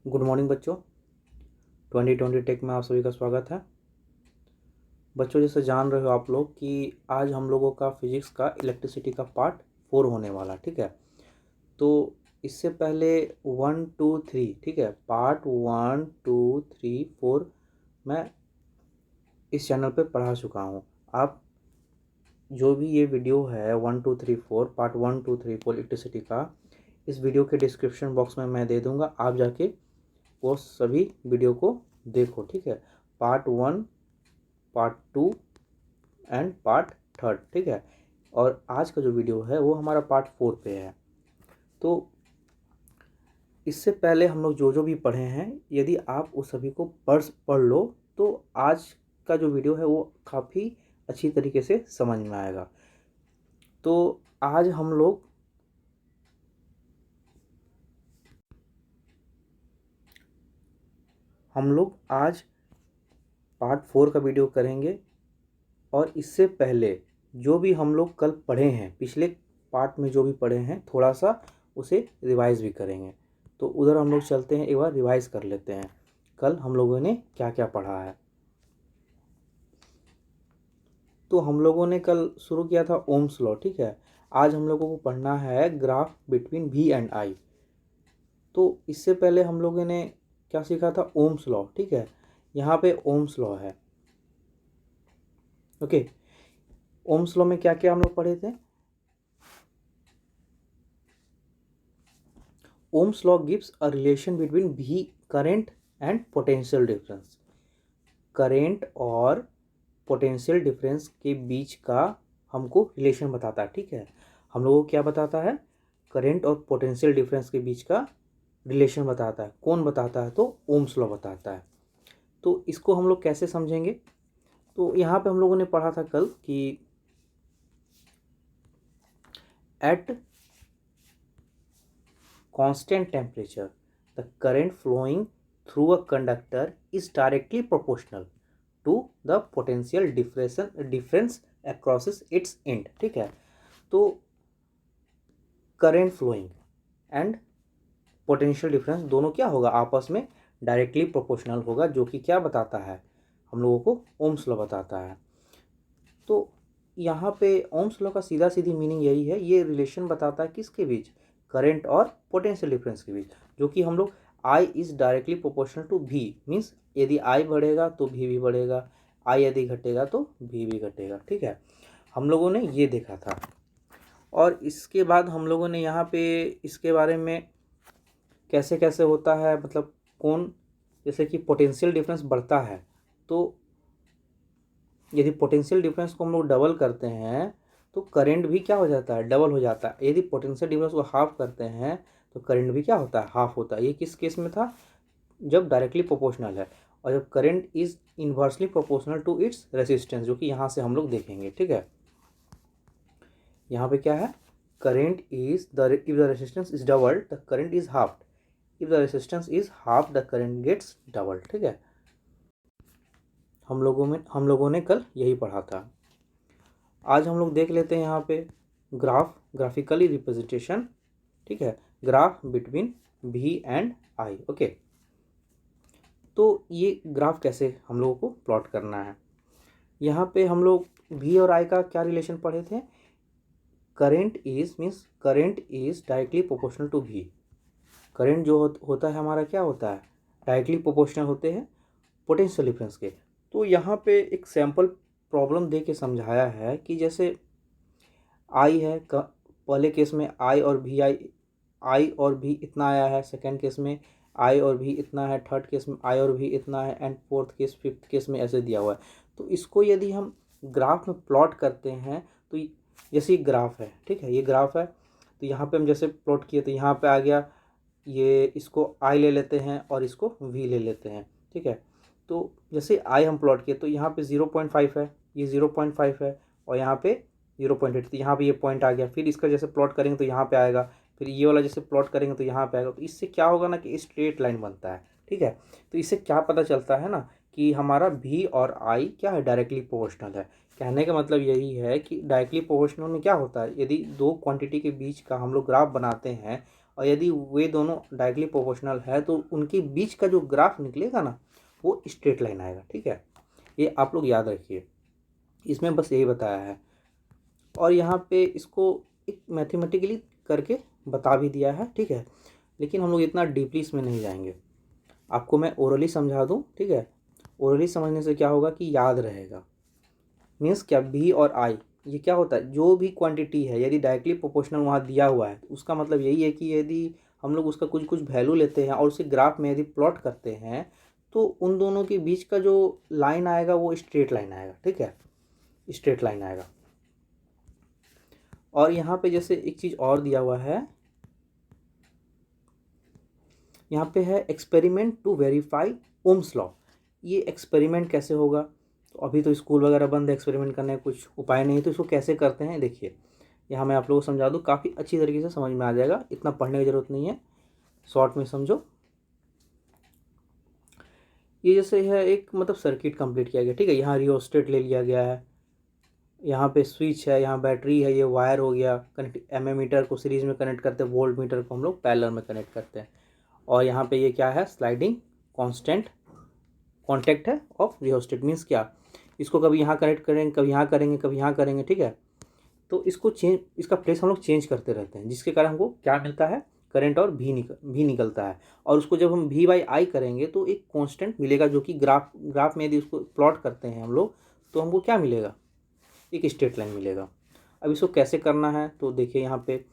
Good morning बच्चों। 2020 take में आप सभी का स्वागत है। बच्चों, जैसे जान रहे हो आप लोग कि आज हम लोगों का फिजिक्स का इलेक्ट्रिसिटी का पार्ट 4 होने वाला, ठीक है। तो इससे पहले 1 2 3, ठीक है, पार्ट 1 2 3 4 मैं इस चैनल पे पढ़ा चुका हूँ। आप जो भी ये वीडियो है 1 2 3 4 पार्ट 1 2 3 4 इलेक्ट्रिसिटी का, इस वीडियो के डिस्क्रिप्शन बॉक्स में मैं दे दूँगा, आप जाके वो सभी वीडियो को देखो, ठीक है। पार्ट 1, पार्ट 2 एंड पार्ट 3, ठीक है। और आज का जो वीडियो है वो हमारा पार्ट 4 पे है। तो इससे पहले हम लोग जो जो भी पढ़े हैं, यदि आप उस सभी को पढ़ लो तो आज का जो वीडियो है वो काफ़ी अच्छी तरीके से समझ में आएगा। तो आज हम लोग आज पार्ट 4 का वीडियो करेंगे। और इससे पहले जो भी हम लोग कल पढ़े हैं, पिछले पार्ट में जो भी पढ़े हैं, थोड़ा सा उसे रिवाइज भी करेंगे। तो उधर हम लोग चलते हैं, एक बार रिवाइज कर लेते हैं कल हम लोगों ने क्या क्या पढ़ा है। तो हम लोगों ने कल शुरू किया था ओम्स लॉ, ठीक है। आज हम लोगों को पढ़ना है graph between V and I। तो इससे पहले हम लोगों ने क्या सीखा था, ओम्स लॉ, ठीक है। यहाँ पे ओम्स लॉ है, ओके। ओम्स लॉ में क्या क्या हम लोग पढ़े थे। Ohm's law gives a relation between V current and potential difference। Current और पोटेंशियल डिफरेंस के बीच का हमको रिलेशन बताता है, ठीक है। हम लोगों को क्या बताता है, करंट और पोटेंशियल डिफरेंस के बीच का रिलेशन बताता है। कौन बताता है, तो ओम्स लॉ बताता है। तो इसको हम लोग कैसे समझेंगे। तो यहाँ पे हम लोगों ने पढ़ा था कल कि eight constant temperature, the current flowing through a conductor is directly proportional to the potential difference across its end, ठीक है। तो current flowing and potential difference दोनों क्या होगा, आपस में डायरेक्टली प्रोपोर्शनल होगा, जो कि क्या बताता है, हम लोगों को ओम्स लॉ बताता है। तो यहाँ पे ओम्स लॉ का सीधा सीधी मीनिंग यही है, ये रिलेशन बताता है किसके बीच, करंट और पोटेंशियल डिफरेंस के बीच, जो कि हम लोग I is directly proportional to V, means यदि I बढ़ेगा तो V भी बढ़ेगा, I यदि घटेगा तो V भी घटेगा, ठीक है। हम लोगों ने ये देखा था। और इसके बाद हम लोगों ने यहाँ पे इसके बारे में कैसे कैसे होता है, मतलब कौन, जैसे कि पोटेंशियल डिफरेंस बढ़ता है तो यदि पोटेंशियल डिफरेंस को हम लोग डबल करते हैं तो करंट भी क्या हो जाता है, डबल हो जाता है। यदि पोटेंशियल डिफरेंस को हाफ करते हैं तो करंट भी क्या होता है, हाफ होता है। ये किस केस में था, जब डायरेक्टली प्रोपोर्शनल है, और जब current is inversely proportional to its resistance, जो कि यहाँ से हम लोग देखेंगे, ठीक है। यहाँ पे क्या है, current is the if the resistance is doubled the current is half, if the resistance is half the current gets double, ठीक है। हम लोगों ने कल यही पढ़ा था। आज हम लोग देख लेते हैं यहाँ पे ग्राफिकली रिप्रेजेंटेशन, ठीक है, graph between V and I, okay. तो ये ग्राफ कैसे हम लोगों को प्लॉट करना है। यहाँ पे हम लोग V और I का क्या रिलेशन पढ़े थे, current is means current is directly proportional to V। Current जो होता है हमारा क्या होता है, डायरेक्टली प्रोपोर्शनल होते हैं पोटेंशियल डिफरेंस के। तो यहाँ पे एक सैम्पल प्रॉब्लम दे के समझाया है कि जैसे आई है, पहले केस में आई और भी इतना आया है, सेकंड केस में आई और भी इतना है, थर्ड केस में आई और भी इतना है, and fourth case fifth case में ऐसे दिया हुआ है। तो इसको यदि हम ग्राफ में प्लॉट करते हैं तो जैसे ग्राफ है, ठीक है, ये ग्राफ है। तो यहाँ पे हम जैसे प्लॉट किए तो यहाँ पे आ गया, ये इसको आई ले लेते हैं और इसको वी ले लेते हैं, ठीक है। तो जैसे आई हम प्लॉट किए तो यहाँ पे 0.5 है, ये 0.5 है, और यहाँ पे 0.8, तो यहाँ पे ये पॉइंट आ गया। फिर इसका जैसे प्लॉट करेंगे तो यहाँ पे आएगा, फिर ये वाला जैसे प्लॉट करेंगे तो यहाँ पे आएगा। तो इससे क्या होगा ना कि स्ट्रेट लाइन बनता है, ठीक है। तो इससे क्या पता चलता है ना कि हमारा V और I क्या है, डायरेक्टली प्रोपोर्शनल है। कहने का मतलब यही है कि डायरेक्टली प्रोपोर्शनल में क्या होता है, यदि दो क्वांटिटी के बीच का हम लोग ग्राफ बनाते हैं और यदि वे दोनों डायरेक्टली प्रोपोर्शनल है तो उनके बीच का जो ग्राफ निकलेगा ना वो स्ट्रेट लाइन आएगा। ठीक है, ये आप लोग याद रखिए, इसमें बस यही बताया है। और यहाँ पे इसको एक मैथमेटिकली करके बता भी दिया है। ठीक है, लेकिन हम लोग इतना डीपली इसमें नहीं जाएंगे, आपको मैं ओरली समझा दूँ। ठीक है, ओरली समझने से क्या होगा कि याद रहेगा। मीन्स क्या, भी और आई ये क्या होता है, जो भी क्वांटिटी है यदि डायरेक्टली प्रोपोर्शनल वहाँ दिया हुआ है तो उसका मतलब यही है कि यदि हम लोग उसका कुछ कुछ वैल्यू लेते हैं और उसे ग्राफ में यदि प्लॉट करते हैं तो उन दोनों के बीच का जो लाइन आएगा वो स्ट्रेट लाइन आएगा। ठीक है, स्ट्रेट लाइन आएगा। और यहाँ पे जैसे एक चीज़ और दिया हुआ है, यहाँ पे है experiment to verify Ohm's law. ये एक्सपेरिमेंट कैसे होगा, तो अभी तो स्कूल वगैरह बंद है, एक्सपेरिमेंट करने का कुछ उपाय नहीं है, तो इसको कैसे करते हैं देखिए, यहाँ मैं आप लोगों को समझा दूँ, काफ़ी अच्छी तरीके से समझ में आ जाएगा, इतना पढ़ने की ज़रूरत नहीं है, शॉर्ट में समझो। ये जैसे है एक मतलब सर्किट कंप्लीट किया गया। ठीक है, यहाँ रियोस्टेट ले लिया गया है, यहाँ पे स्विच है, यहाँ बैटरी है, ये वायर हो गया, कनेक्ट एमीमीटर को सीरीज में कनेक्ट करते हैं, वोल्ट मीटर को हम लोग पैरेलल में कनेक्ट करते हैं। और यहाँ पे ये क्या है, स्लाइडिंग कांस्टेंट कॉन्टैक्ट है ऑफ रियोस्टेट। मीन्स क्या, इसको कभी यहाँ कनेक्ट करेंगे, कभी यहाँ करेंगे, कभी यहाँ करेंगे। ठीक है, तो इसको चेंज, इसका प्लेस हम लोग चेंज करते रहते हैं, जिसके कारण हमको क्या मिलता है, करंट और भी निकलता है। और उसको जब हम V बाई आई करेंगे तो एक कांस्टेंट मिलेगा, जो कि ग्राफ में यदि उसको प्लॉट करते हैं हम लोग तो हमको क्या मिलेगा, एक स्ट्रेट लाइन मिलेगा। अब इसको कैसे करना है तो देखिए, यहाँ पे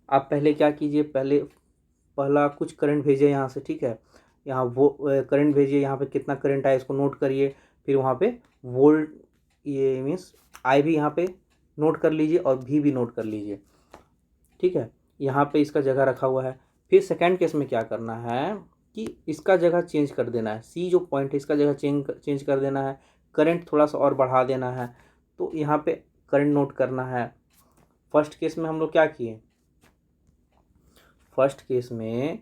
आप पहले क्या कीजिए, पहला कुछ करंट भेजिए यहाँ से। ठीक है, यहाँ वो करंट भेजिए, यहाँ पे कितना करंट आया इसको नोट करिए, फिर वहाँ पे वोल्ट, ये मीन्स आई भी यहाँ पे नोट कर लीजिए और भी नोट कर लीजिए। ठीक है, यहाँ पे इसका जगह रखा हुआ है। फिर सेकंड केस में क्या करना है कि इसका जगह चेंज कर देना है, सी जो पॉइंट है इसका जगह चेंज कर देना है, करंट थोड़ा सा और बढ़ा देना है। तो यहाँ पे करंट नोट करना है। फर्स्ट केस में हम लोग क्या किए, फर्स्ट केस में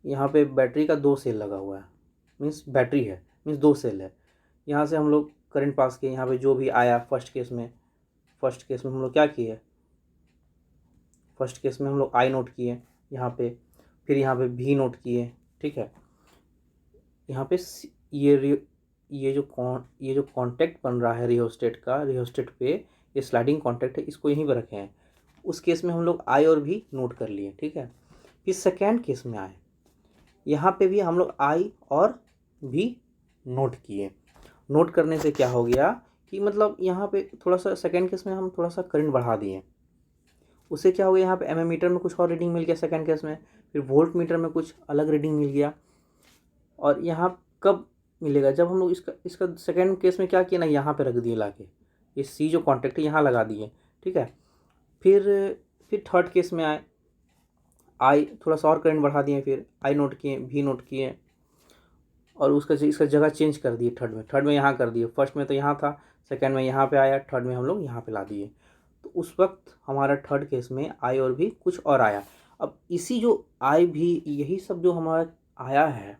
यहाँ पे बैटरी का 2 सेल लगा हुआ है, मीन्स बैटरी है, मीन्स 2 सेल है। यहाँ से हम लोग करंट पास किए, यहाँ पे जो भी आया फर्स्ट केस में हम लोग क्या किए, फर्स्ट केस में हम लोग आई नोट किए यहाँ पे, फिर यहाँ पे भी नोट किए। ठीक है, यहाँ पे ये जो कॉन्टैक्ट बन रहा है रियोस्टेट का, रियोस्टेट पे ये स्लाइडिंग कॉन्टैक्ट है, इसको यहीं पर रखे हैं। उस केस में हम लोग आई और भी नोट कर लिए। ठीक है, फिर सेकेंड केस में आए, यहाँ पे भी हम लोग आई और भी नोट किए। नोट करने से क्या हो गया कि मतलब यहाँ पे थोड़ा सा सेकेंड केस में हम थोड़ा सा करंट बढ़ा दिए, उससे क्या हो गया, यहाँ पे एमीमीटर में कुछ और रीडिंग मिल गया सेकेंड केस में, फिर वोल्ट मीटर में कुछ अलग रीडिंग मिल गया। और यहाँ कब मिलेगा, जब हम लोग इसका सेकेंड केस में क्या किया ना, यहाँ पे रख दिए लाके, ये सी जो कॉन्टैक्ट है यहाँ लगा दिए। ठीक है, फिर थर्ड केस में आए, आई थोड़ा सा और करंट बढ़ा दिए, फिर आई नोट किए, भी नोट किए, और इसका जगह चेंज कर दिए। थर्ड में यहाँ कर दिए, फर्स्ट में तो यहाँ था, सेकेंड में यहाँ पे आया, थर्ड में हम लोग यहाँ पे ला दिए। तो उस वक्त हमारा थर्ड केस में आई और भी कुछ और आया। अब इसी जो आई भी, यही सब जो हमारा आया है,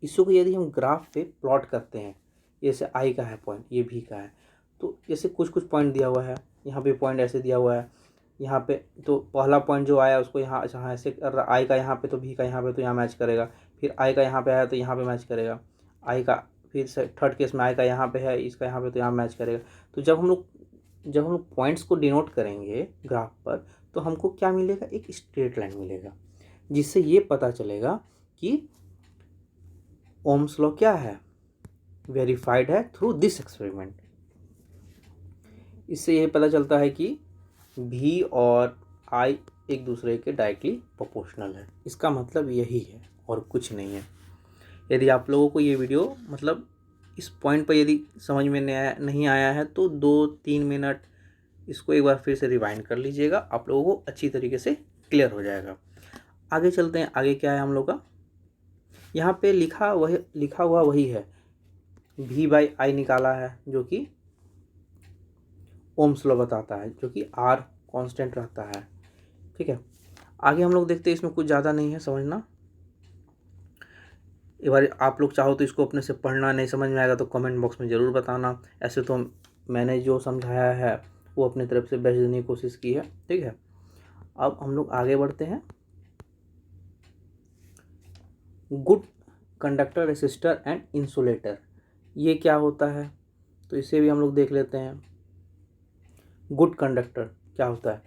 इसको यदि हम ग्राफ पे प्लॉट करते हैं, जैसे आई का है पॉइंट, ये भी का है, तो जैसे कुछ पॉइंट दिया हुआ है, यहाँ पे पॉइंट ऐसे दिया हुआ है, यहाँ पे तो पहला पॉइंट जो आया उसको यहाँ जहाँ ऐसे कर रहा, आई का यहाँ पे तो भी का यहाँ पे तो यहाँ मैच करेगा, फिर आई का यहाँ पे आया तो यहाँ पे मैच करेगा, आई का फिर से थर्ड केस में आई का यहाँ पे है, इसका यहाँ पे तो यहाँ मैच करेगा। तो जब हम लोग पॉइंट्स को डिनोट करेंगे ग्राफ पर तो हमको क्या मिलेगा, एक स्ट्रेट लाइन मिलेगा, जिससे ये पता चलेगा कि ओम्स लॉ क्या है, वेरीफाइड है थ्रू दिस एक्सपेरिमेंट। इससे ये पता चलता है कि भी और आई एक दूसरे के डायरेक्टली प्रोपोर्शनल है। इसका मतलब यही है और कुछ नहीं है। यदि आप लोगों को ये वीडियो मतलब इस पॉइंट पर यदि समझ में नहीं आया है तो 2-3 मिनट इसको एक बार फिर से रिवाइंड कर लीजिएगा, आप लोगों को अच्छी तरीके से क्लियर हो जाएगा। आगे चलते हैं, आगे क्या है हम लोग का, यहाँ पे लिखा हुआ वही है, भी बाई आई निकाला है जो कि ओम्स लॉ बताता है, जो कि आर कांस्टेंट रहता है। ठीक है, आगे हम लोग देखते हैं, इसमें कुछ ज़्यादा नहीं है समझना। एक बार आप लोग चाहो तो इसको अपने से पढ़ना, नहीं समझ में आएगा तो कमेंट बॉक्स में ज़रूर बताना। ऐसे तो मैंने जो समझाया है वो अपनी तरफ से बेस्ट देने की कोशिश की है। ठीक है, अब हम लोग आगे बढ़ते हैं। Good conductor, resistor and insulator, ये क्या होता है? तो इसे भी हम लोग देख लेते हैं। गुड कंडक्टर क्या होता है?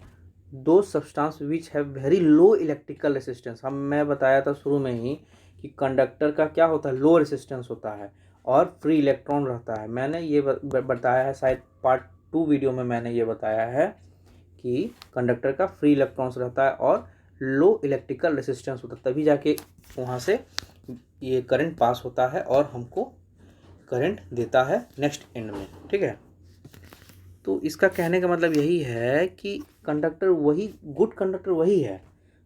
Those substance which have very low electrical resistance. मैं बताया था शुरू में ही कि कंडक्टर का क्या होता है, लो रेसिस्टेंस होता है और फ्री इलेक्ट्रॉन रहता है। मैंने ये बताया है, शायद पार्ट 2 वीडियो में मैंने ये बताया है कि कंडक्टर का फ्री इलेक्ट्रॉन्स रहता है और लो इलेक्ट्रिकल रेसिस्टेंस होता है, तभी जाके वहाँ से ये करंट पास होता है और हमको करंट देता है नेक्स्ट एंड में। ठीक है, तो इसका कहने का मतलब यही है कि कंडक्टर वही, गुड कंडक्टर वही है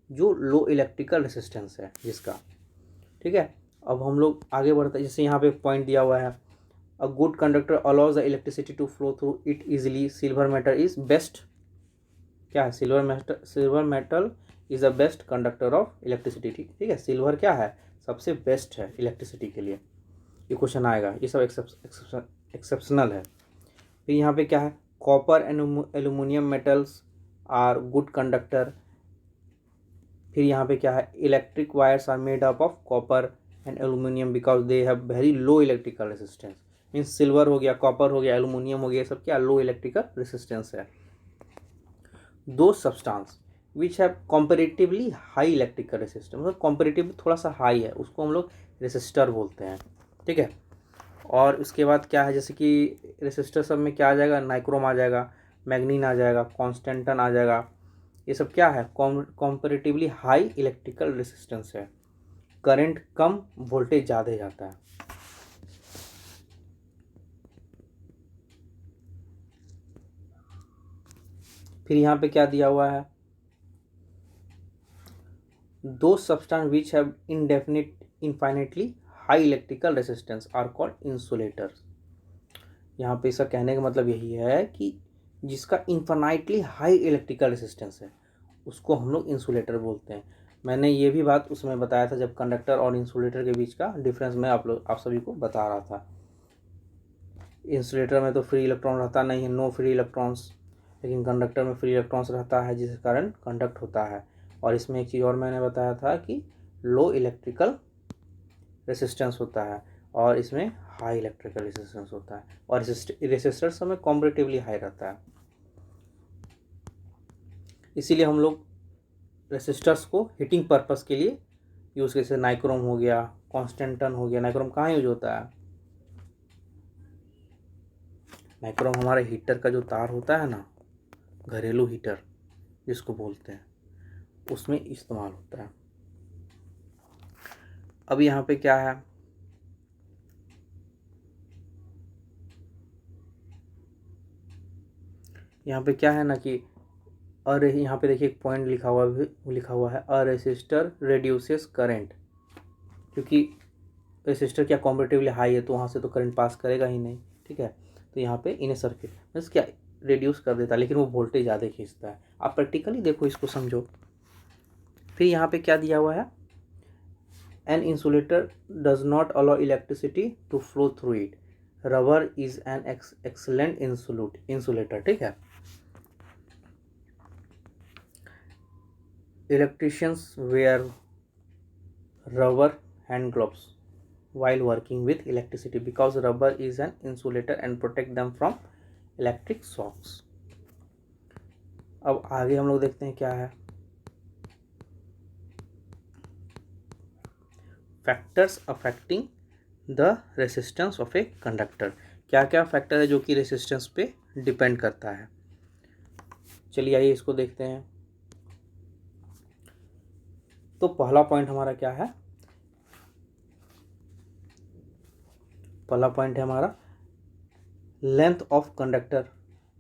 जो लो इलेक्ट्रिकल रेसिस्टेंस है जिसका। ठीक है, अब हम लोग आगे बढ़ते हैं। जैसे यहाँ पे एक पॉइंट दिया हुआ है, a good conductor allows the electricity to flow through it easily. Silver metal is best, क्या है? Silver metal is the best conductor of electricity. ठीक है, सिल्वर क्या है? सबसे बेस्ट है इलेक्ट्रिसिटी के लिए। ये क्वेश्चन आएगा, ये सब एक्सेप्शनल है। फिर यहाँ पे क्या है? Copper and aluminium metals are good conductor. फिर यहाँ पे क्या है? Electric wires are made up of copper and aluminium because they have very low electrical resistance. Means silver हो गया, कॉपर हो गया, एल्यूमिनियम हो गया, सब क्या लो इलेक्ट्रिकल रेसिस्टेंस है। Those substance which have comparatively high electrical resistance, मतलब कंपेरेटिवली थोड़ा सा हाई है, उसको हम लोग रेसिस्टर बोलते हैं। ठीक है, और उसके बाद क्या है? जैसे कि रेसिस्टर सब में क्या आ जाएगा? नाइक्रोम आ जाएगा, मैग्नीन आ जाएगा, कॉन्स्टेंटन आ जाएगा। ये सब क्या है? कंपेरेटिवली हाई इलेक्ट्रिकल रेसिस्टेंस है, करंट कम, वोल्टेज ज़्यादा जाता है। फिर यहाँ पे क्या दिया हुआ है? Those substance which have infinitely high electrical resistance are called insulators. यहाँ पे इसका कहने का मतलब यही है कि जिसका इन्फाइनाइटली हाई इलेक्ट्रिकल रेसिस्टेंस है उसको हम लोग इंसुलेटर बोलते हैं। मैंने ये भी बात उसमें बताया था जब कंडक्टर और इंसुलेटर के बीच का डिफरेंस मैं आप सभी को बता रहा था। इंसुलेटर में तो फ्री इलेक्ट्रॉन रहता नहीं है, नो फ्री इलेक्ट्रॉन्स, लेकिन कंडक्टर में फ्री इलेक्ट्रॉन्स रहता है जिस कारण कंडक्ट होता है। और इसमें एक चीज़ और मैंने बताया था कि लो इलेक्ट्रिकल रेसिस्टेंस होता है और इसमें हाई इलेक्ट्रिकल रेसिस्टेंस होता है, और रेसिस्टर समय कॉम्परेटिवली हाई रहता है। इसीलिए हम लोग रेसिस्टर्स को हीटिंग पर्पस के लिए यूज़, जैसे नाइक्रोम हो गया, कॉन्स्टेंटन हो गया। नाइक्रोम कहाँ यूज होता है? नाइक्रोम हमारे हीटर का जो तार होता है ना, घरेलू हीटर जिसको बोलते हैं, उसमें इस्तेमाल होता है। अब यहाँ पे क्या है? यहाँ पे क्या है ना कि, और यहाँ पे देखिए एक पॉइंट लिखा हुआ है, अ रेसिस्टर रेड्यूसेस करंट, क्योंकि रेसिस्टर क्या कॉम्परेटिवली हाई है तो वहाँ से तो करंट पास करेगा ही नहीं। ठीक है, तो यहाँ पे इन सर्किट मीन्स क्या रिड्यूस कर देता है, लेकिन वो वोल्टेज ज़्यादा खींचता है। आप प्रैक्टिकली देखो, इसको समझो। फिर यहाँ पे क्या दिया हुआ है? An insulator does not allow electricity to flow through it, rubber is an excellent insulator. ठीक है, electricians wear rubber hand gloves while working with electricity because rubber is an insulator and protect them from electric shocks। अब आगे हम लोग देखते हैं क्या है? Factors affecting the resistance of a conductor. क्या क्या फैक्टर है जो कि रेसिस्टेंस पे डिपेंड करता है? चलिए आइए इसको देखते हैं। तो पहला पॉइंट हमारा क्या है? पहला पॉइंट है हमारा लेंथ ऑफ कंडक्टर।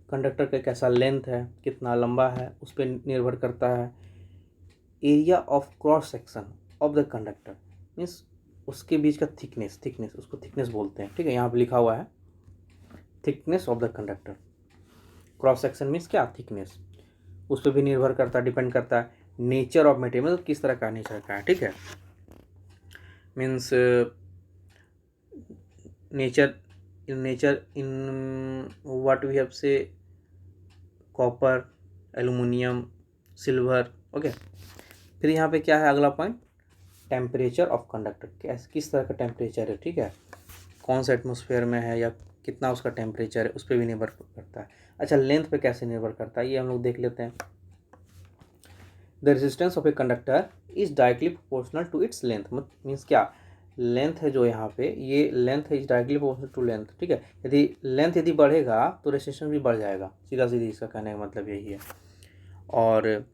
कंडक्टर का कैसा लेंथ है, कितना लंबा है, उस पर निर्भर करता है। Area of cross section of the conductor means उसके बीच का थिकनेस उसको थिकनेस बोलते हैं। ठीक है, यहाँ पे लिखा हुआ है thickness of the conductor. Cross section means क्या? थिकनेस। उस पर भी निर्भर करता है, डिपेंड करता है। नेचर ऑफ मटेरियल मतलब किस तरह का नेचर का है। ठीक है, means nature in what we have say copper, aluminium, silver. Okay, फिर यहाँ पे क्या है अगला पॉइंट? टेम्परेचर ऑफ कंडक्टर, किस तरह का टेम्परेचर है, ठीक है, कौन सा एटमॉस्फेयर में है या कितना उसका टेम्परेचर है, उस पर भी निर्भर करता है। अच्छा, लेंथ पे कैसे निर्भर करता है ये हम लोग देख लेते हैं। The resistance of a conductor is directly proportional to its length, means क्या, लेंथ है जो यहाँ पे, ये लेंथ है is directly proportional to length, ठीक है। यदि लेंथ यदि बढ़ेगा तो रेजिस्टेंस भी बढ़ जाएगा, सीधा सीधी इसका कहने का मतलब यही है। और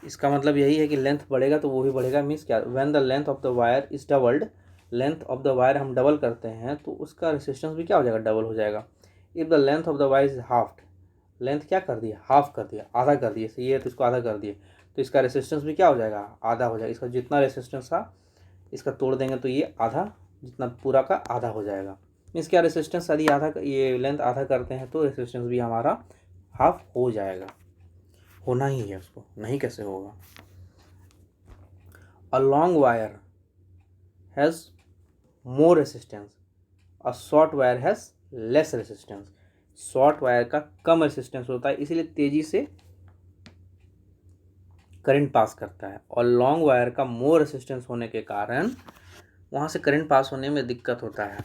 इसका मतलब यही है कि लेंथ बढ़ेगा तो वो भी बढ़ेगा, मीन्स क्या, when the length of the wire is doubled, length of the wire हम डबल करते हैं तो उसका रेजिस्टेंस भी क्या हो जाएगा, डबल हो जाएगा। If the length of the wire is halved, length क्या कर दिया, हाफ कर दिया, आधा कर दिया, सही है, तो इसको आधा कर दिए तो इसका रेजिस्टेंस भी क्या हो जाएगा, आधा हो जाएगा। इसका जितना रेजिस्टेंस था इसका तोड़ देंगे तो ये आधा, जितना पूरा का आधा हो जाएगा। मीन्स क्या, रेजिस्टेंस यदि आधा, ये लेंथ आधा करते हैं तो रेजिस्टेंस भी हमारा हाफ हो जाएगा, होना ही है, उसको नहीं कैसे होगा। A long wire has more resistance, a short wire has less resistance, short wire का कम रेजिस्टेंस होता है इसीलिए तेजी से करंट पास करता है, और लॉन्ग वायर का मोर रेजिस्टेंस होने के कारण वहाँ से करंट पास होने में दिक्कत होता है।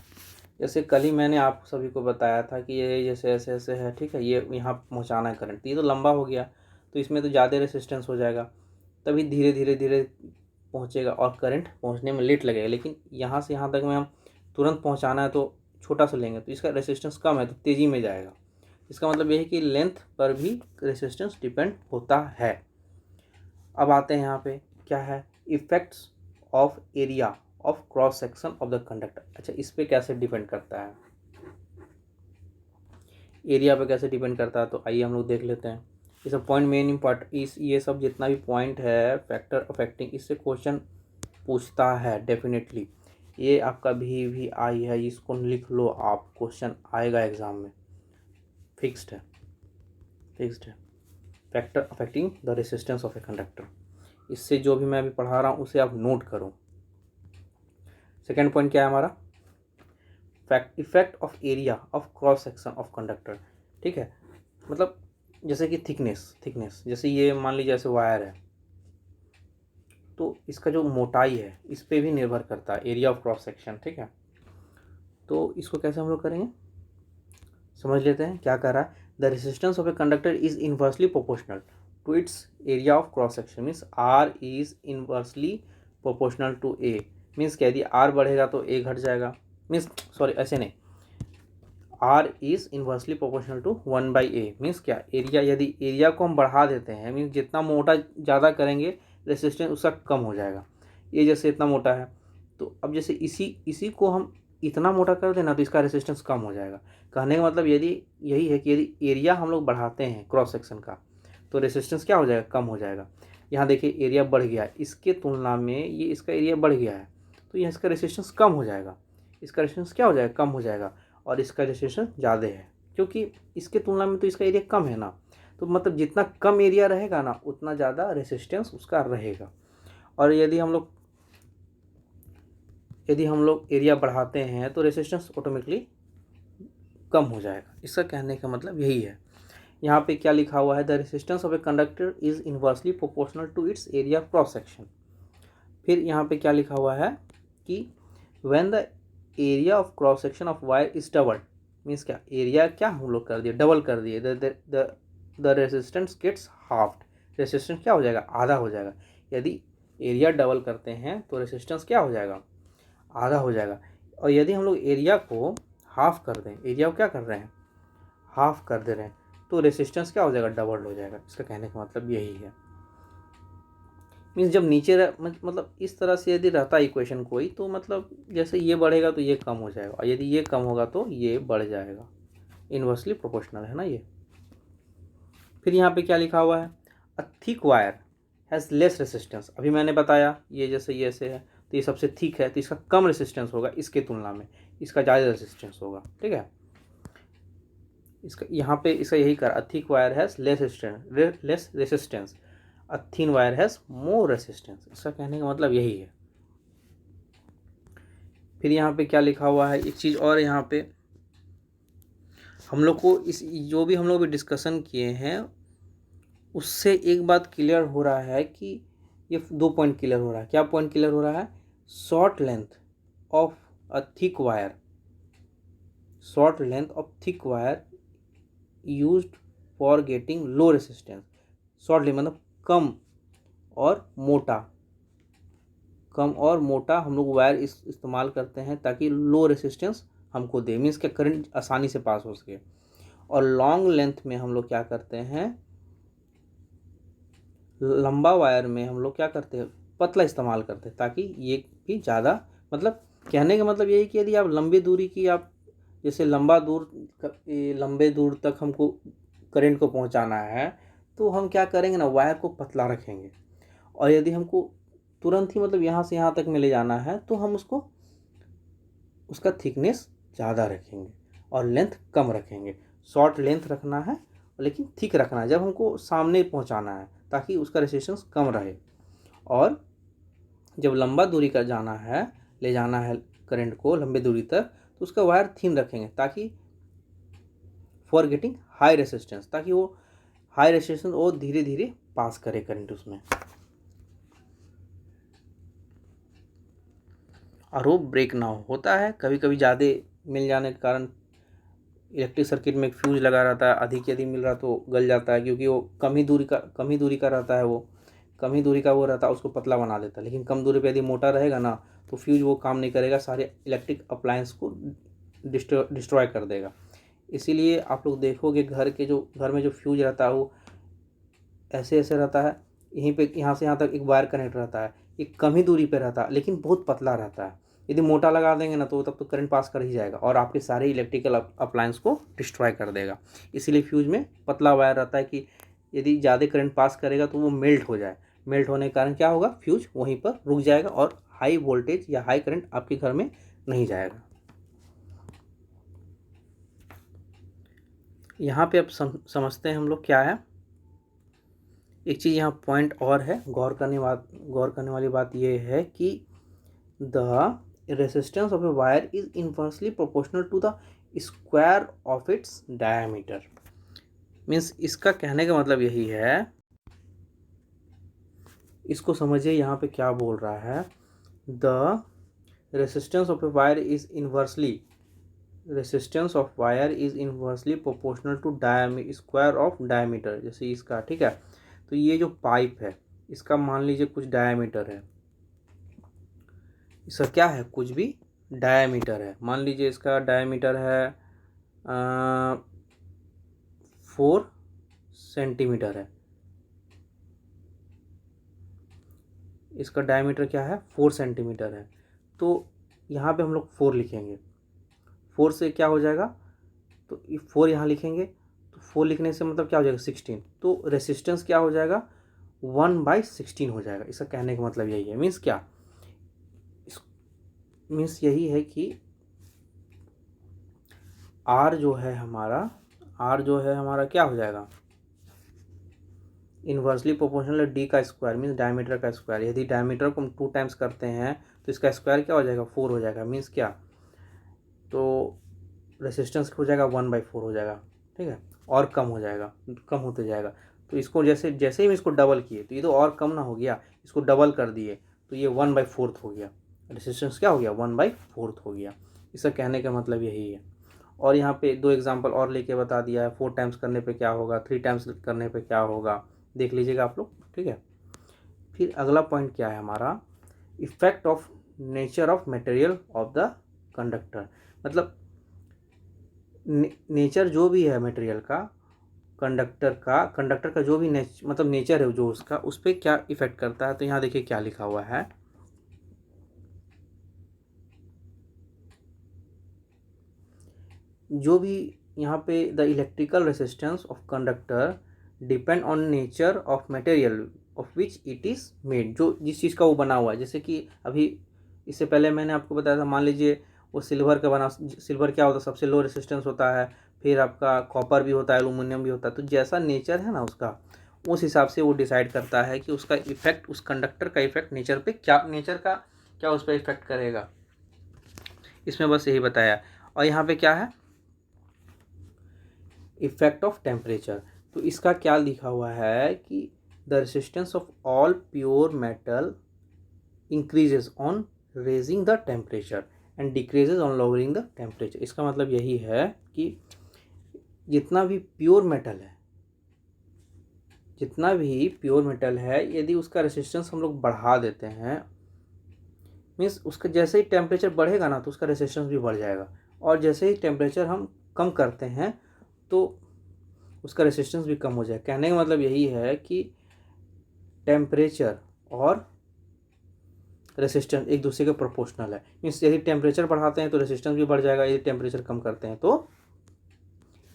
जैसे कल ही मैंने आप सभी को बताया था कि ये जैसे ऐसे ऐसे है, ठीक है, ये यहाँ पहुँचाना है करंट, ये तो लंबा हो गया तो इसमें तो ज़्यादा रेजिस्टेंस हो जाएगा, तभी धीरे धीरे धीरे पहुँचेगा और करंट पहुँचने में लेट लगेगा। लेकिन यहाँ से यहाँ तक में हम तुरंत पहुँचाना है तो छोटा सा लेंगे तो इसका रेजिस्टेंस कम है तो तेज़ी में जाएगा। इसका मतलब ये है कि लेंथ पर भी रेजिस्टेंस डिपेंड होता है। अब आते हैं यहाँ पे क्या है, effects of area of cross section of the conductor. अच्छा, इस पे कैसे डिपेंड करता है, एरिया पे कैसे डिपेंड करता है, तो आइए हम लोग देख लेते हैं। ये सब पॉइंट मेन इम्पॉर्टेंट, ये सब जितना भी पॉइंट है फैक्टर अफेक्टिंग, इससे क्वेश्चन पूछता है डेफिनेटली। ये आपका भी आई है, इसको लिख लो आप, क्वेश्चन आएगा एग्जाम में, फिक्स्ड है, फिक्स्ड है। Factor affecting the resistance of a conductor, इससे जो भी मैं अभी पढ़ा रहा हूँ उसे आप नोट करो। सेकेंड पॉइंट क्या है हमारा, effect of area of cross section of conductor, ठीक है, मतलब जैसे कि थिकनेस, जैसे ये मान लीजिए जैसे वायर है तो इसका जो मोटाई है इस पर भी निर्भर करता है एरिया ऑफ क्रॉस सेक्शन, ठीक है। तो इसको कैसे हम लोग करेंगे, समझ लेते हैं क्या कर रहा है। The resistance of a conductor is inversely proportional to its area of cross section, means R is inversely proportional to A, means क्या, यदि आर बढ़ेगा तो ए घट जाएगा, मीन्स सॉरी ऐसे नहीं, R is inversely proportional to 1/a, means क्या, area, यदि एरिया को हम बढ़ा देते हैं मीन्स जितना मोटा ज़्यादा करेंगे रेजिस्टेंस उसका कम हो जाएगा। ये जैसे इतना मोटा है तो अब जैसे इसी को हम इतना मोटा कर देना तो इसका रेजिस्टेंस कम हो जाएगा। कहने का मतलब यदि यही है कि यदि एरिया हम लोग बढ़ाते हैं क्रॉस सेक्शन का तो रेजिस्टेंस क्या हो जाएगा, कम हो जाएगा। यहाँ देखिए एरिया बढ़ गया है, इसके तुलना में ये इसका एरिया बढ़ गया है तो यहाँ इसका रेजिस्टेंस कम हो जाएगा, इसका रेजिस्टेंस क्या हो जाएगा, कम हो जाएगा, और इसका रेजिस्टेंस ज़्यादा है क्योंकि इसके तुलना में तो इसका एरिया कम है ना, तो मतलब जितना कम एरिया रहेगा ना उतना ज़्यादा रेजिस्टेंस उसका रहेगा। और यदि हम लोग एरिया बढ़ाते हैं तो रेजिस्टेंस ऑटोमेटिकली कम हो जाएगा। इसका कहने का मतलब यही है। यहाँ पे क्या लिखा हुआ है, the resistance of a conductor is inversely proportional to its area cross section. फिर यहाँ पे क्या लिखा हुआ है कि when the area of cross section of wire is double, means क्या, एरिया क्या हम लोग कर दिए, डबल कर दिए, the resistance gets halved, resistance क्या हो जाएगा, आधा हो जाएगा। यदि एरिया डबल करते हैं तो रेजिस्टेंस क्या हो जाएगा, आधा हो जाएगा। और यदि हम लोग एरिया को हाफ कर दें, एरिया को क्या कर रहे हैं, हाफ कर दे रहे हैं, तो रेजिस्टेंस क्या हो जाएगा, डबल हो जाएगा। इसका कहने का मतलब यही है। मीन्स जब नीचे मतलब इस तरह से यदि रहता इक्वेशन कोई तो मतलब जैसे ये बढ़ेगा तो ये कम हो जाएगा, और यदि ये कम होगा तो ये बढ़ जाएगा, इन्वर्सली प्रोपोर्शनल है ना ये। फिर यहाँ पे क्या लिखा हुआ है, a thick wire has less resistance. अभी मैंने बताया ये जैसे ये ऐसे है तो ये सबसे थिक है तो इसका कम रेजिस्टेंस होगा, इसके तुलना में इसका ज़्यादा रेजिस्टेंस होगा, ठीक है। इसका यहाँ पे इसका यही कर, a thick wire has less resistance, a thin wire has more resistance. इसका कहने का मतलब यही है। फिर यहाँ पे क्या लिखा हुआ है, एक चीज़ और यहाँ पे हम लोग को इस जो भी हम लोग डिस्कशन किए हैं उससे एक बात क्लियर हो रहा है कि ये 2 पॉइंट क्लियर हो रहा है। क्या पॉइंट क्लियर हो रहा है, short length of a thick wire, short length of thick wire used for getting low resistance. Shortly मतलब कम और मोटा, कम और मोटा हम लोग वायर इस्तेमाल करते हैं ताकि लो रेसिस्टेंस हमको दे, मीन्स कि करंट आसानी से पास हो सके। और लॉन्ग लेंथ में हम लोग क्या करते हैं, लंबा वायर में हम लोग क्या करते हैं, पतला इस्तेमाल करते हैं ताकि ये भी ज़्यादा, मतलब कहने का मतलब यही कि यदि आप लंबी दूरी की, आप जैसे लंबे दूर तक हमको करंट को पहुंचाना है तो हम क्या करेंगे ना, वायर को पतला रखेंगे। और यदि हमको तुरंत ही मतलब यहाँ से यहाँ तक में ले जाना है तो हम उसका थिकनेस ज़्यादा रखेंगे और लेंथ कम रखेंगे। शॉर्ट लेंथ रखना है लेकिन थिक रखना है जब हमको सामने पहुंचाना है ताकि उसका रेजिस्टेंस कम रहे। और जब लंबा दूरी का जाना है, ले जाना है करंट को लंबी दूरी तक, तो उसका वायर थिन रखेंगे ताकि फॉर गेटिंग हाई रेजिस्टेंस, ताकि वो हाई रेजिस्टेंस वो धीरे धीरे पास करे करंट उसमें और वो ब्रेक ना हो। होता है कभी कभी ज़्यादा मिल जाने के कारण इलेक्ट्रिक सर्किट में एक फ्यूज लगा रहता है, अधिक यदि मिल रहा तो गल जाता है, क्योंकि वो कम ही दूरी का रहता है, वो कम ही दूरी का वो रहता है, उसको पतला बना देता है। लेकिन कम दूरी पे यदि मोटा रहेगा ना तो फ्यूज वो काम नहीं करेगा, सारे इलेक्ट्रिक अप्लायंस को डिस्ट्रॉय कर देगा। इसीलिए आप लोग देखोगे घर में जो फ्यूज रहता है वो ऐसे ऐसे रहता है, यहाँ से यहाँ तक एक वायर कनेक्ट रहता है, एक कम ही दूरी पे रहता है लेकिन बहुत पतला रहता है। यदि मोटा लगा देंगे ना तो तब तो करंट पास कर ही जाएगा और आपके सारे इलेक्ट्रिकल अप्लायंस को डिस्ट्रॉय कर देगा। इसीलिए फ्यूज में पतला वायर रहता है कि यदि ज़्यादा करंट पास करेगा तो वो मेल्ट हो जाए। मेल्ट होने के कारण क्या होगा, फ्यूज वहीं पर रुक जाएगा और हाई वोल्टेज या हाई करंट आपके घर में नहीं जाएगा। यहाँ पे अब समझते हैं हम लोग क्या है। एक चीज़ यहाँ पॉइंट और है, गौर करने वाली बात ये है कि the resistance of a wire is inversely proportional to the square of its diameter. Means इसका कहने का मतलब यही है, इसको समझिए यहाँ पे क्या बोल रहा है। The resistance of a wire is inversely proportional to square of diameter. जैसे इसका, ठीक है, तो ये जो पाइप है इसका मान लीजिए कुछ डायमीटर है, इसका क्या है, कुछ भी डायमीटर है, मान लीजिए इसका डायमीटर है 4 सेंटीमीटर है। इसका डायमीटर क्या है, 4 सेंटीमीटर है। तो यहाँ पे हम लोग 4 लिखेंगे, 4 से क्या हो जाएगा, तो 4 यहाँ लिखेंगे तो 4 लिखने से मतलब क्या हो जाएगा 16, तो रेसिस्टेंस क्या हो जाएगा 1/16 हो जाएगा। इसका कहने का मतलब यही है। मीन्स क्या, मीन्स यही है कि R जो है हमारा क्या हो जाएगा, इन्वर्सली प्रोपोर्शनल D का स्क्वायर, मीन्स डायमीटर का स्क्वायर। यदि डायमीटर को हम 2 टाइम्स करते हैं तो इसका स्क्वायर क्या हो जाएगा, 4 हो जाएगा। मीन्स क्या, तो रेसिस्टेंस हो जाएगा 1/4 हो जाएगा, ठीक है, और कम हो जाएगा, कम होते जाएगा। तो इसको जैसे ही हम इसको डबल किए तो ये तो और कम ना हो गया, इसको डबल कर दिए तो ये 1/4 हो गया, रेसिस्टेंस क्या हो गया 1/4 हो गया। इसका कहने का मतलब यही है। और यहाँ पे 2 एग्जांपल और लेके बता दिया है, 4 टाइम्स करने पे क्या होगा, 3 टाइम्स करने पे क्या होगा, देख लीजिएगा आप लोग, ठीक है। फिर अगला पॉइंट क्या है हमारा, effect of nature of material of the conductor. मतलब नेचर जो भी है मटेरियल का, कंडक्टर का जो भी मतलब नेचर है जो उसका, उस पर क्या इफेक्ट करता है। तो यहाँ देखिए क्या लिखा हुआ है, जो भी यहाँ पे the electrical resistance of conductor depend on nature of material of which it is made. जो जिस चीज़ का वो बना हुआ है, जैसे कि अभी इससे पहले मैंने आपको बताया था, मान लीजिए वो सिल्वर क्या होता है, सबसे लो रेसिस्टेंस होता है, फिर आपका कॉपर भी होता है, एल्यूमिनियम भी होता है। तो जैसा नेचर है ना उसका, उस हिसाब से वो डिसाइड करता है कि उसका इफेक्ट, उस कंडक्टर का इफेक्ट नेचर का क्या उस पर इफेक्ट करेगा। इसमें बस यही बताया। और यहाँ पे क्या है, इफेक्ट ऑफ टेम्परेचर। तो इसका क्या लिखा हुआ है कि the resistance of all pure metal increases on raising the temperature and decreases on lowering the temperature. इसका मतलब यही है कि जितना भी प्योर मेटल है यदि उसका रेसिस्टेंस हम लोग बढ़ा देते हैं, मीन्स उसका जैसे ही टेम्परेचर बढ़ेगा ना तो उसका रेसिस्टेंस भी बढ़ जाएगा, और जैसे ही टेम्परेचर हम कम करते हैं तो उसका रेसिस्टेंस भी कम हो जाएगा। कहने का मतलब यही है कि टेम्परेचर और रेसिस्टेंस एक दूसरे के प्रोपोर्शनल है। मीन्स यदि टेम्परेचर बढ़ाते हैं तो रेसिस्टेंस भी बढ़ जाएगा, यदि टेम्परेचर कम करते हैं तो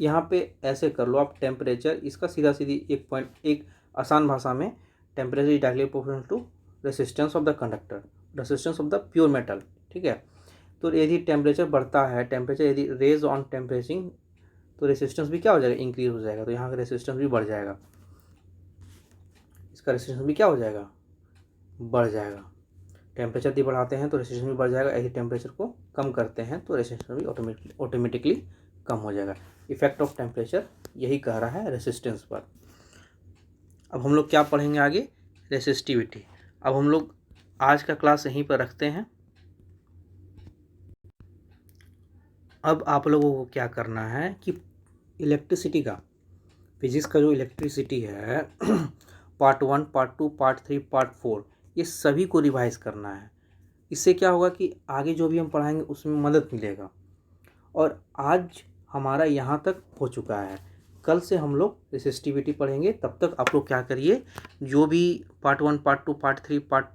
यहाँ पे ऐसे कर लो आप, टेम्परेचर इसका सीधा सीधी एक आसान भाषा में temperature is directly proportional to resistance of the conductor, resistance of the pure metal. ठीक है, तो यदि टेम्परेचर बढ़ता है, टेम्परेचर यदि रेज ऑन टेम्परेचरिंग, तो रेसिस्टेंस भी क्या हो जाएगा, इंक्रीज हो जाएगा, तो यहाँ का रेसिस्टेंस भी बढ़ जाएगा, इसका रेसिस्टेंस भी क्या हो जाएगा, बढ़ जाएगा। टेम्परेचर यदि बढ़ाते हैं तो रेसिस्टेंस भी बढ़ जाएगा, यदि टेम्परेचर को कम करते हैं तो रेसिस्टेंस भी ऑटोमेटिकली कम हो जाएगा। इफेक्ट ऑफ टेम्परेचर यही कह रहा है रेसिस्टेंस पर। अब हम लोग क्या पढ़ेंगे आगे, रेसिस्टिविटी। अब हम लोग आज का क्लास यहीं पर रखते हैं। अब आप लोगों को क्या करना है कि इलेक्ट्रिसिटी का, फिजिक्स का जो इलेक्ट्रिसिटी है पार्ट 1, पार्ट 2, पार्ट 3, पार्ट 4, ये सभी को रिवाइज करना है। इससे क्या होगा कि आगे जो भी हम पढ़ाएंगे उसमें मदद मिलेगा। और आज हमारा यहाँ तक हो चुका है, कल से हम लोग रेसिस्टिविटी पढ़ेंगे। तब तक आप लोग क्या करिए, जो भी पार्ट 1, पार्ट 2, पार्ट 3, पार्ट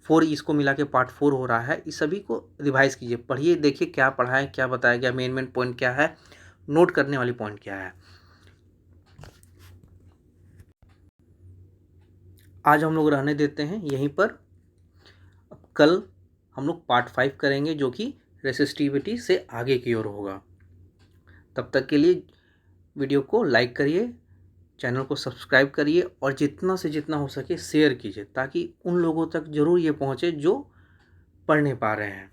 4, इसको मिला के पार्ट 4 हो रहा है, इस सभी को रिवाइज कीजिए, पढ़िए, देखिए क्या पढ़ा है, क्या बताया गया, मेन पॉइंट क्या है, नोट करने वाली पॉइंट क्या है। आज हम लोग रहने देते हैं यहीं पर। अब कल हम लोग पार्ट 5 करेंगे जो कि रेसिस्टिविटी से आगे की ओर होगा। तब तक के लिए वीडियो को लाइक करिए, चैनल को सब्सक्राइब करिए, और जितना से जितना हो सके शेयर कीजिए, ताकि उन लोगों तक ज़रूर ये पहुँचे जो पढ़ नहीं पा रहे हैं।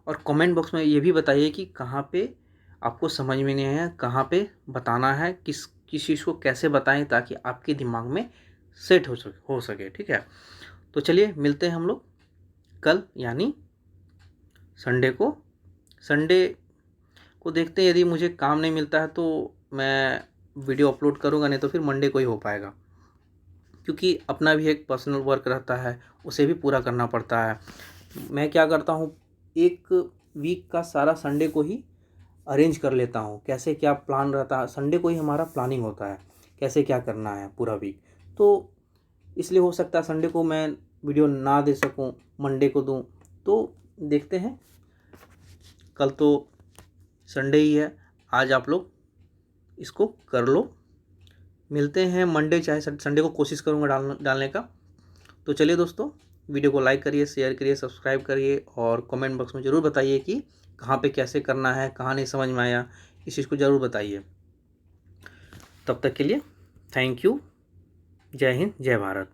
और कमेंट बॉक्स में ये भी बताइए कि कहाँ पे आपको समझ में नहीं है, कहाँ पे बताना है, किस चीज़ को कैसे बताएं ताकि आपके दिमाग में सेट हो सके। ठीक है, तो चलिए मिलते हैं हम लोग कल, यानी संडे को देखते हैं। यदि मुझे काम नहीं मिलता है तो मैं वीडियो अपलोड करूँगा, नहीं तो फिर मंडे को ही हो पाएगा, क्योंकि अपना भी एक पर्सनल वर्क रहता है, उसे भी पूरा करना पड़ता है। मैं क्या करता हूँ, एक वीक का सारा संडे को ही अरेंज कर लेता हूँ, कैसे क्या प्लान रहता है, संडे को ही हमारा प्लानिंग होता है कैसे क्या करना है पूरा वीक। तो इसलिए हो सकता है संडे को मैं वीडियो ना दे सकूँ, मंडे को दूँ, तो देखते हैं। कल तो संडे ही है, आज आप लोग इसको कर लो, मिलते हैं मंडे, चाहे संडे को कोशिश करूँगा डालने का। तो चलिए दोस्तों, वीडियो को लाइक करिए, शेयर करिए, सब्सक्राइब करिए, और कमेंट बॉक्स में ज़रूर बताइए कि कहाँ पे कैसे करना है, कहाँ नहीं समझ में आया, इस चीज़ को ज़रूर बताइए। तब तक के लिए थैंक यू, जय हिंद, जय भारत।